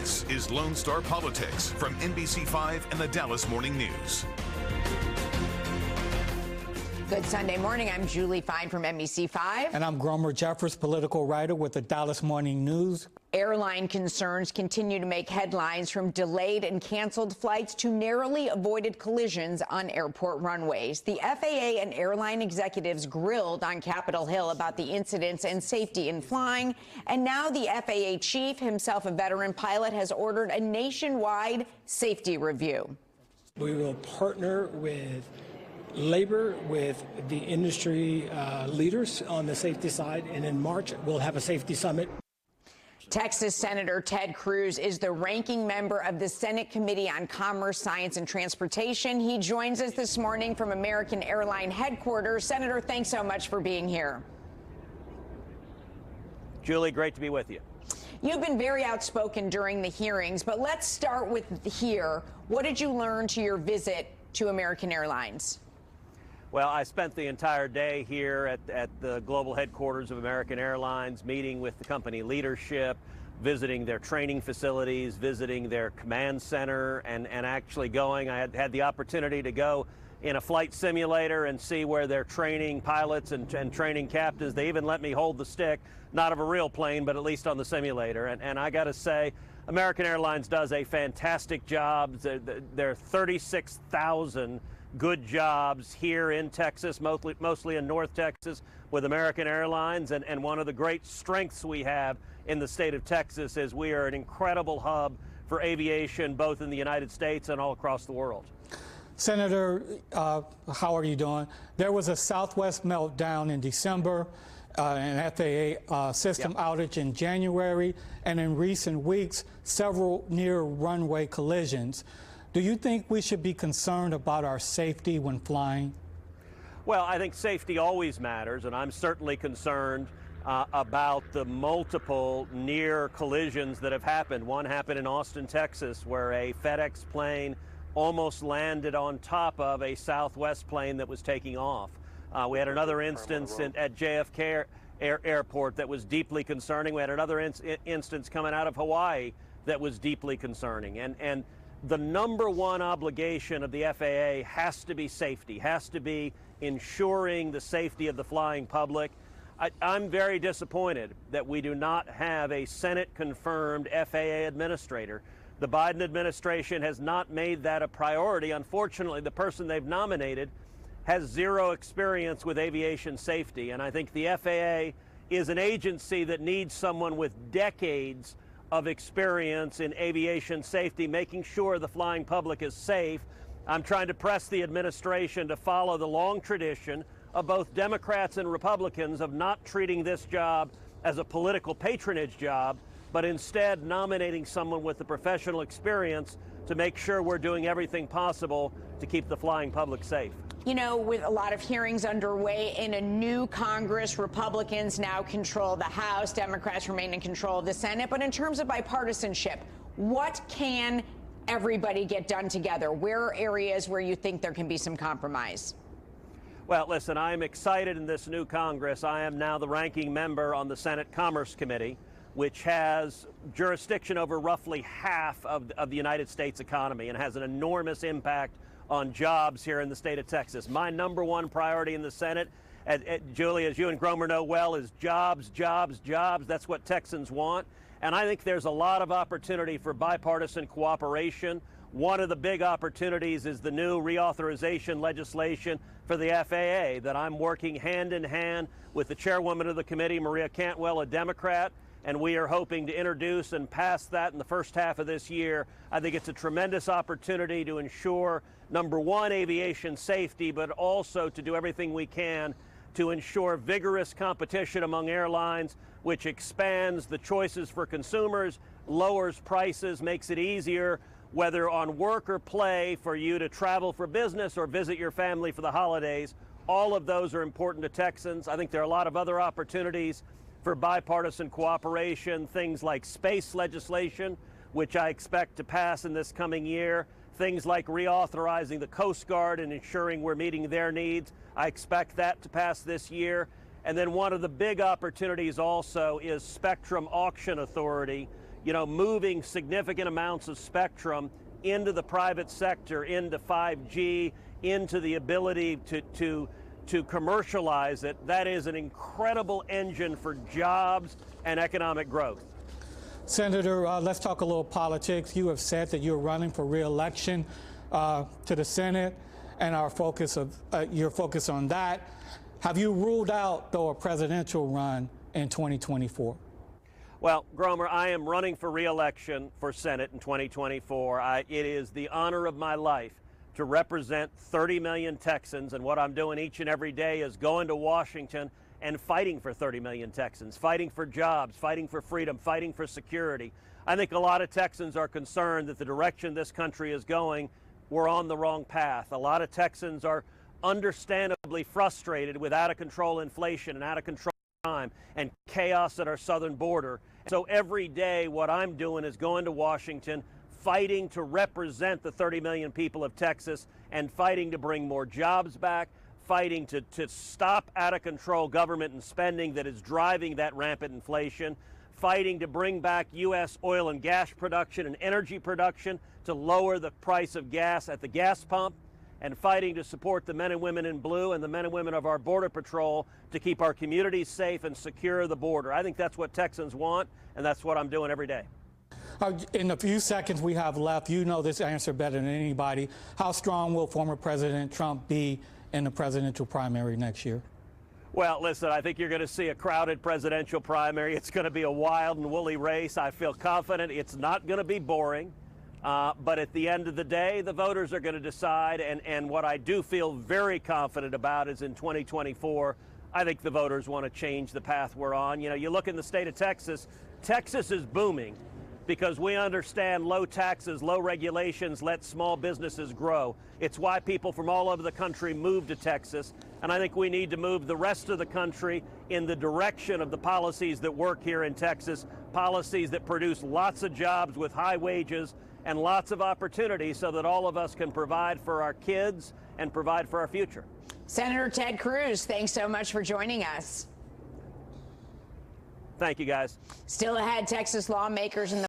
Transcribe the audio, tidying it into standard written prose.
This is Lone Star Politics from NBC5 and the Dallas Morning News. Good Sunday morning. I'm Julie Fine from NBC5. And I'm Gromer Jeffers, political writer with the Dallas Morning News. Airline concerns continue to make headlines, from delayed and canceled flights to narrowly avoided collisions on airport runways. The FAA and airline executives grilled on Capitol Hill about the incidents and safety in flying. And now the FAA chief, himself a veteran pilot, has ordered a nationwide safety review. We will partner with labor, with the industry leaders on the safety side, and in March we'll have a safety summit. Texas Senator Ted Cruz is the ranking member of the Senate Committee on Commerce, Science, and Transportation. He joins us this morning from American Airlines headquarters. Senator, thanks so much for being here. Julie, great to be with you. You've been very outspoken during the hearings, but let's start with here. What did you learn to your visit to American Airlines? Well, I spent the entire day here at the global headquarters of American Airlines, meeting with the company leadership, visiting their training facilities, visiting their command center, and actually going. I had the opportunity to go in a flight simulator and see where they're training pilots and training captains. They even let me hold the stick, not of a real plane, but at least on the simulator. And I got to say, American Airlines does a fantastic job. There are 36,000 good jobs here in Texas, mostly in North Texas, with American Airlines. And one of the great strengths we have in the state of Texas is we are an incredible hub for aviation, both in the United States and all across the world. Senator, how are you doing? There was a Southwest meltdown in December, an FAA system outage in January, and in recent weeks, several near runway collisions. Do you think we should be concerned about our safety when flying? Well, I think safety always matters, and I'm certainly concerned about the multiple near collisions that have happened. One happened in Austin, Texas, where a FedEx plane almost landed on top of a Southwest plane that was taking off. We had another instance at JFK Airport that was deeply concerning. We had another instance coming out of Hawaii that was deeply concerning. And the number one obligation of the FAA has to be safety, has to be ensuring the safety of the flying public. I'm very disappointed that we do not have a Senate-confirmed FAA administrator. The Biden administration has not made that a priority. Unfortunately, the person they've nominated has zero experience with aviation safety, and I think the FAA is an agency that needs someone with decades of experience in aviation safety, making sure the flying public is safe. I'm trying to press the administration to follow the long tradition of both Democrats and Republicans of not treating this job as a political patronage job, but instead nominating someone with the professional experience to make sure we're doing everything possible to keep the flying public safe. You know, with a lot of hearings underway in a new Congress, Republicans now control the House, Democrats remain in control of the Senate. But in terms of bipartisanship, what can everybody get done together? Where are areas where you think there can be some compromise? Well, listen, I'm excited in this new Congress. I am now the ranking member on the Senate Commerce Committee, which has jurisdiction over roughly half of the United States economy and has an enormous impact on jobs here in the state of Texas. My number one priority in the Senate, Julie, as you and Gromer know well, is jobs, jobs, jobs. That's what Texans want. And I think there's a lot of opportunity for bipartisan cooperation. One of the big opportunities is the new reauthorization legislation for the FAA that I'm working hand in hand with the chairwoman of the committee, Maria Cantwell, a Democrat, and we are hoping to introduce and pass that in the first half of this year. I think it's a tremendous opportunity to ensure, number one, aviation safety, but also to do everything we can to ensure vigorous competition among airlines, which expands the choices for consumers, lowers prices, makes it easier, whether on work or play, for you to travel for business or visit your family for the holidays. All of those are important to Texans. I think there are a lot of other opportunities for bipartisan cooperation, things like space legislation, which I expect to pass in this coming year, things like reauthorizing the Coast Guard and ensuring we're meeting their needs. I expect that to pass this year. And then one of the big opportunities also is Spectrum Auction Authority. moving significant amounts of spectrum into the private sector, into 5G, into the ability to commercialize it. That is an incredible engine for jobs and economic growth. Senator, let's talk a little politics. You have said that you're running for re-election to the Senate, and your focus on that. Have you ruled out, though, a presidential run in 2024? Well, Gromer, I am running for re-election for Senate in 2024. It is the honor of my life to represent 30 million Texans, and what I'm doing each and every day is going to Washington and fighting for 30 million Texans, fighting for jobs, fighting for freedom, fighting for security. I think a lot of Texans are concerned that the direction this country is going, we're on the wrong path. A lot of Texans are understandably frustrated with out-of-control inflation and out-of-control crime and chaos at our southern border. So every day what I'm doing is going to Washington, fighting to represent the 30 million people of Texas and fighting to bring more jobs back, fighting to stop out-of-control government and spending that is driving that rampant inflation, fighting to bring back U.S. oil and gas production and energy production to lower the price of gas at the gas pump, and fighting to support the men and women in blue and the men and women of our Border Patrol to keep our communities safe and secure the border. I think that's what Texans want, and that's what I'm doing every day. In the few seconds we have left, you know this answer better than anybody. How strong will former President Trump be in the presidential primary next year? Well, listen, I think you're going to see a crowded presidential primary. It's going to be a wild and woolly race. I feel confident it's not going to be boring. But at the end of the day, the voters are going to decide. And what I do feel very confident about is in 2024, I think the voters want to change the path we're on. You look in the state of Texas, Texas is booming because we understand low taxes, low regulations let small businesses grow. It's why people from all over the country move to Texas. And I think we need to move the rest of the country in the direction of the policies that work here in Texas, policies that produce lots of jobs with high wages and lots of opportunities so that all of us can provide for our kids and provide for our future. Senator Ted Cruz, thanks so much for joining us. Thank you, guys. Still ahead, Texas lawmakers in the